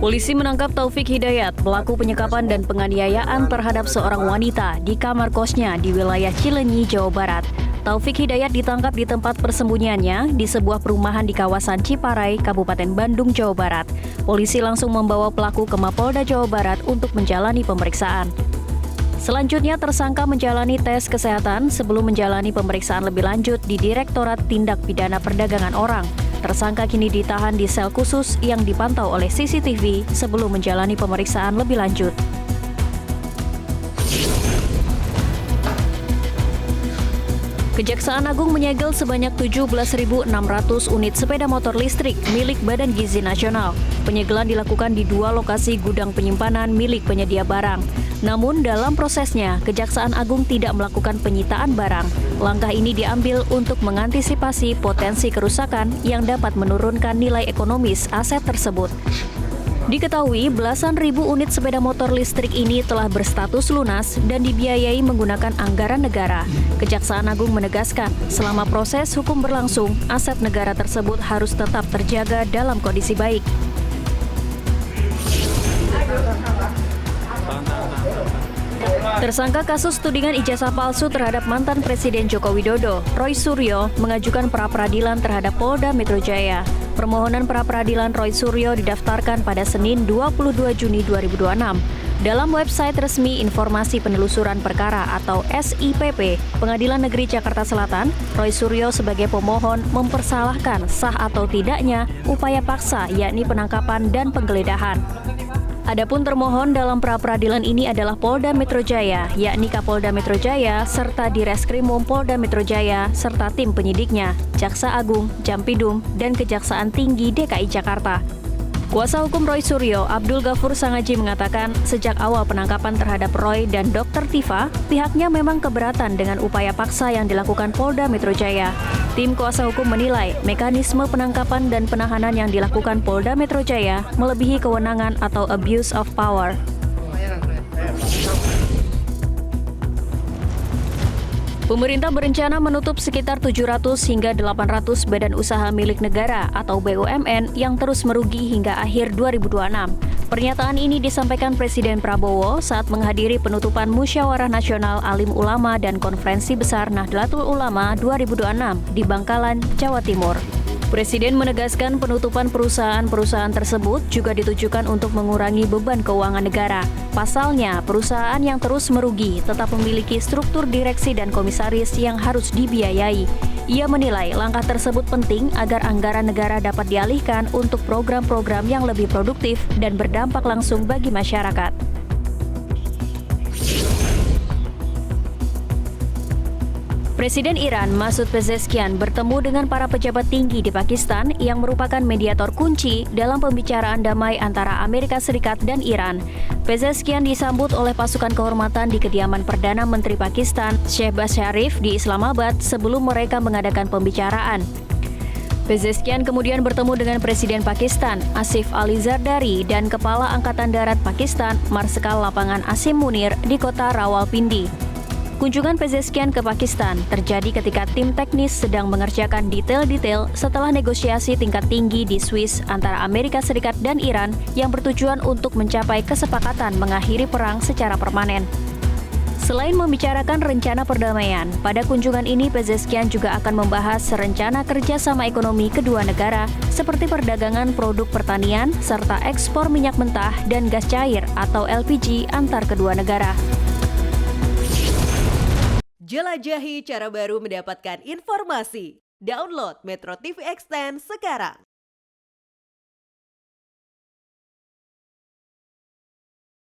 Polisi menangkap Taufik Hidayat, pelaku penyekapan dan penganiayaan terhadap seorang wanita di kamar kosnya di wilayah Cileunyi, Jawa Barat. Taufik Hidayat ditangkap di tempat persembunyiannya di sebuah perumahan di kawasan Ciparai, Kabupaten Bandung, Jawa Barat. Polisi langsung membawa pelaku ke Mapolda Jawa Barat untuk menjalani pemeriksaan. Selanjutnya, tersangka menjalani tes kesehatan sebelum menjalani pemeriksaan lebih lanjut di Direktorat Tindak Pidana Perdagangan Orang. Tersangka kini ditahan di sel khusus yang dipantau oleh CCTV sebelum menjalani pemeriksaan lebih lanjut. Kejaksaan Agung menyegel sebanyak 17.600 unit sepeda motor listrik milik Badan Gizi Nasional. Penyegelan dilakukan di 2 lokasi gudang penyimpanan milik penyedia barang. Namun dalam prosesnya, Kejaksaan Agung tidak melakukan penyitaan barang. Langkah ini diambil untuk mengantisipasi potensi kerusakan yang dapat menurunkan nilai ekonomis aset tersebut. Diketahui belasan ribu unit sepeda motor listrik ini telah berstatus lunas dan dibiayai menggunakan anggaran negara. Kejaksaan Agung menegaskan, selama proses hukum berlangsung, aset negara tersebut harus tetap terjaga dalam kondisi baik. Tersangka kasus tudingan ijazah palsu terhadap mantan Presiden Joko Widodo, Roy Suryo, mengajukan pra-peradilan terhadap Polda Metro Jaya. Permohonan pra-peradilan Roy Suryo didaftarkan pada Senin 22 Juni 2026. Dalam website resmi Informasi Penelusuran Perkara atau SIPP, Pengadilan Negeri Jakarta Selatan, Roy Suryo sebagai pemohon mempersalahkan sah atau tidaknya upaya paksa yakni penangkapan dan penggeledahan. Adapun termohon dalam pra-peradilan ini adalah Polda Metro Jaya, yakni Kapolda Metro Jaya, serta Direskrimum Polda Metro Jaya, serta tim penyidiknya, Jaksa Agung, Jampidum, dan Kejaksaan Tinggi DKI Jakarta. Kuasa hukum Roy Suryo, Abdul Ghafur Sangaji mengatakan, sejak awal penangkapan terhadap Roy dan Dr. Tifa, pihaknya memang keberatan dengan upaya paksa yang dilakukan Polda Metro Jaya. Tim kuasa hukum menilai mekanisme penangkapan dan penahanan yang dilakukan Polda Metro Jaya melebihi kewenangan atau abuse of power. Pemerintah berencana menutup sekitar 700 hingga 800 badan usaha milik negara atau BUMN yang terus merugi hingga akhir 2026. Pernyataan ini disampaikan Presiden Prabowo saat menghadiri penutupan Musyawarah Nasional Alim Ulama dan Konferensi Besar Nahdlatul Ulama 2026 di Bangkalan, Jawa Timur. Presiden menegaskan penutupan perusahaan-perusahaan tersebut juga ditujukan untuk mengurangi beban keuangan negara. Pasalnya, perusahaan yang terus merugi tetap memiliki struktur direksi dan komisaris yang harus dibiayai. Ia menilai langkah tersebut penting agar anggaran negara dapat dialihkan untuk program-program yang lebih produktif dan berdampak langsung bagi masyarakat. Presiden Iran Masoud Pezeshkian bertemu dengan para pejabat tinggi di Pakistan yang merupakan mediator kunci dalam pembicaraan damai antara Amerika Serikat dan Iran. Pezeshkian disambut oleh pasukan kehormatan di kediaman Perdana Menteri Pakistan, Shehbaz Sharif di Islamabad sebelum mereka mengadakan pembicaraan. Pezeshkian kemudian bertemu dengan Presiden Pakistan, Asif Ali Zardari, dan Kepala Angkatan Darat Pakistan, Marsikal Lapangan Asim Munir di kota Rawalpindi. Kunjungan Pezeshkian ke Pakistan terjadi ketika tim teknis sedang mengerjakan detail-detail setelah negosiasi tingkat tinggi di Swiss antara Amerika Serikat dan Iran yang bertujuan untuk mencapai kesepakatan mengakhiri perang secara permanen. Selain membicarakan rencana perdamaian, pada kunjungan ini Pezeshkian juga akan membahas rencana kerjasama ekonomi kedua negara seperti perdagangan produk pertanian serta ekspor minyak mentah dan gas cair atau LPG antar kedua negara. Jelajahi cara baru mendapatkan informasi. Download Metro TV Extend sekarang.